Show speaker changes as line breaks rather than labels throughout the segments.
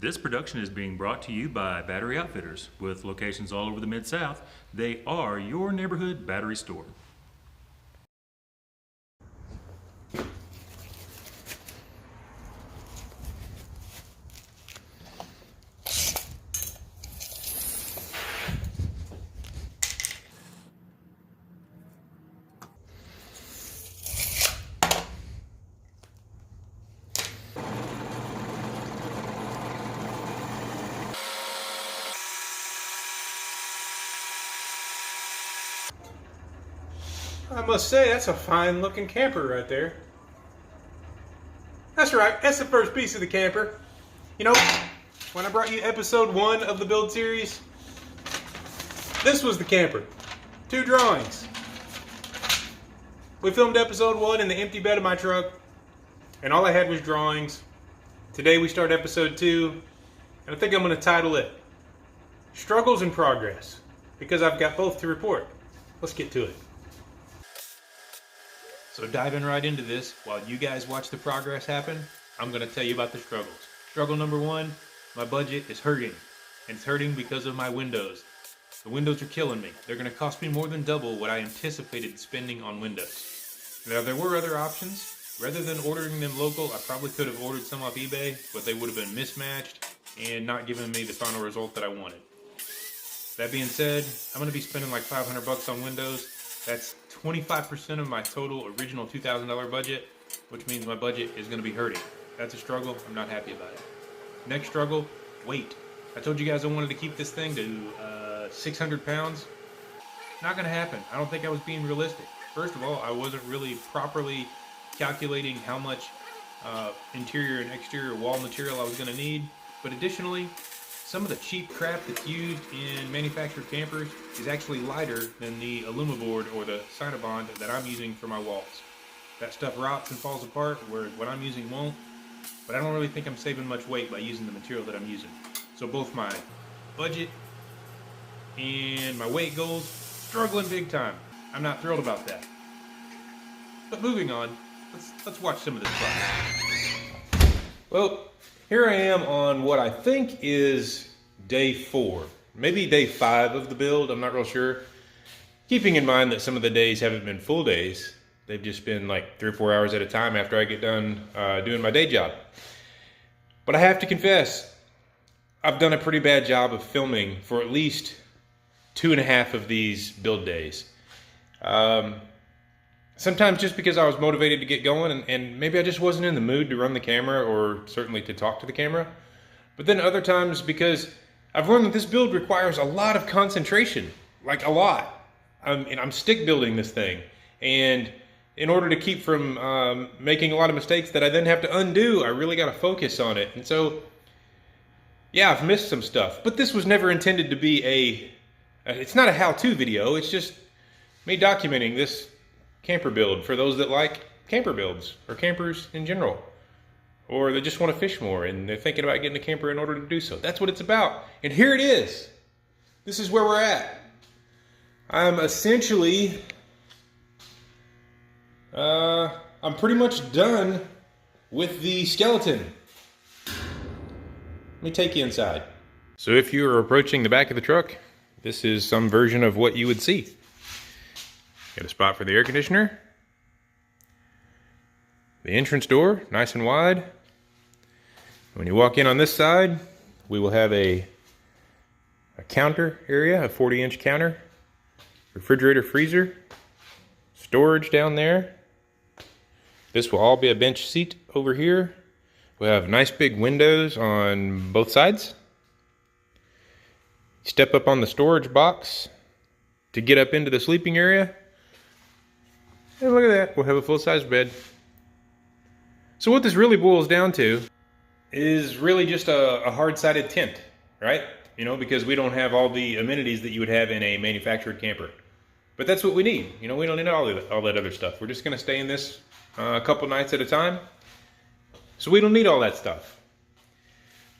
This production is being brought to you by Battery Outfitters. With locations all over the Mid-South, they are your neighborhood battery store.
I must say, that's a fine looking camper right there. That's right, that's the first piece of the camper. You know, when I brought you episode 1 of the build series, this was the camper. 2 drawings. We filmed episode 1 in the empty bed of my truck, and all I had was drawings. Today we start episode 2, and I think I'm going to title it Struggles in Progress, because I've got both to report. Let's get to it. So diving right into this, while you guys watch the progress happen, I'm going to tell you about the struggles. Struggle number 1, my budget is hurting. And it's hurting because of my windows. The windows are killing me. They're going to cost me more than double what I anticipated spending on windows. Now there were other options. Rather than ordering them local, I probably could have ordered some off eBay, but they would have been mismatched and not giving me the final result that I wanted. That being said, I'm going to be spending like $500 on windows. That's 25% of my total original $2,000 budget, which means my budget is going to be hurting. That's a struggle. I'm not happy about it. Next struggle, weight. I told you guys I wanted to keep this thing to 600 pounds. Not going to happen. I don't think I was being realistic. First of all, I wasn't really properly calculating how much interior and exterior wall material I was going to need. But additionally, some of the cheap crap that's used in manufactured campers is actually lighter than the Alumaboard or the Cynabond that I'm using for my walls. That stuff rots and falls apart, whereas what I'm using won't. But I don't really think I'm saving much weight by using the material that I'm using. So both my budget and my weight goals, struggling big time. I'm not thrilled about that. But moving on, let's watch some of this stuff. Well, here I am on what I think is day 4, maybe day 5 of the build, I'm not real sure. Keeping in mind that some of the days haven't been full days. They've just been like 3 or 4 hours at a time after I get done doing my day job. But I have to confess, I've done a pretty bad job of filming for at least 2.5 of these build days. Sometimes just because I was motivated to get going and maybe I just wasn't in the mood to run the camera or certainly to talk to the camera. But then other times because I've learned that this build requires a lot of concentration, like a lot. I'm stick building this thing. And in order to keep from making a lot of mistakes that I then have to undo, I really got to focus on it. And so, yeah, I've missed some stuff. But this was never intended to be it's not a how-to video. It's just me documenting this camper build for those that like camper builds or campers in general, or they just want to fish more and they're thinking about getting a camper in order to do so. That's what it's about. And here it is. This is where we're at. I'm essentially I'm pretty much done with the skeleton. Let me take you inside. So if you are approaching the back of the truck, this is some version of what you would see. Got a spot for the air conditioner. The entrance door, nice and wide. When you walk in on this side, we will have a counter area, a 40-inch counter, refrigerator, freezer, storage down there. This will all be a bench seat over here. We'll have nice big windows on both sides. Step up on the storage box to get up into the sleeping area. And look at that, we'll have a full-size bed. So what this really boils down to is really just a hard-sided tent, right? You know, because we don't have all the amenities that you would have in a manufactured camper. But that's what we need. You know, we don't need all that other stuff. We're just going to stay in this a couple nights at a time. So we don't need all that stuff.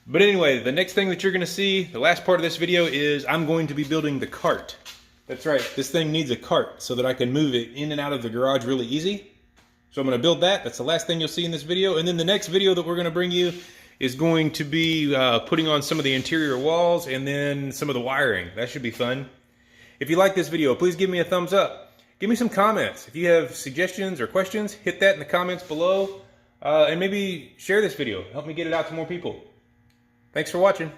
But anyway, the next thing that you're going to see, the last part of this video, is I'm going to be building the cart. That's right, this thing needs a cart so that I can move it in and out of the garage really easy. So I'm going to build that. That's the last thing you'll see in this video. And then the next video that we're going to bring you is going to be putting on some of the interior walls and then some of the wiring. That should be fun. If you like this video, please give me a thumbs up. Give me some comments. If you have suggestions or questions, hit that in the comments below. And maybe share this video. Help me get it out to more people. Thanks for watching.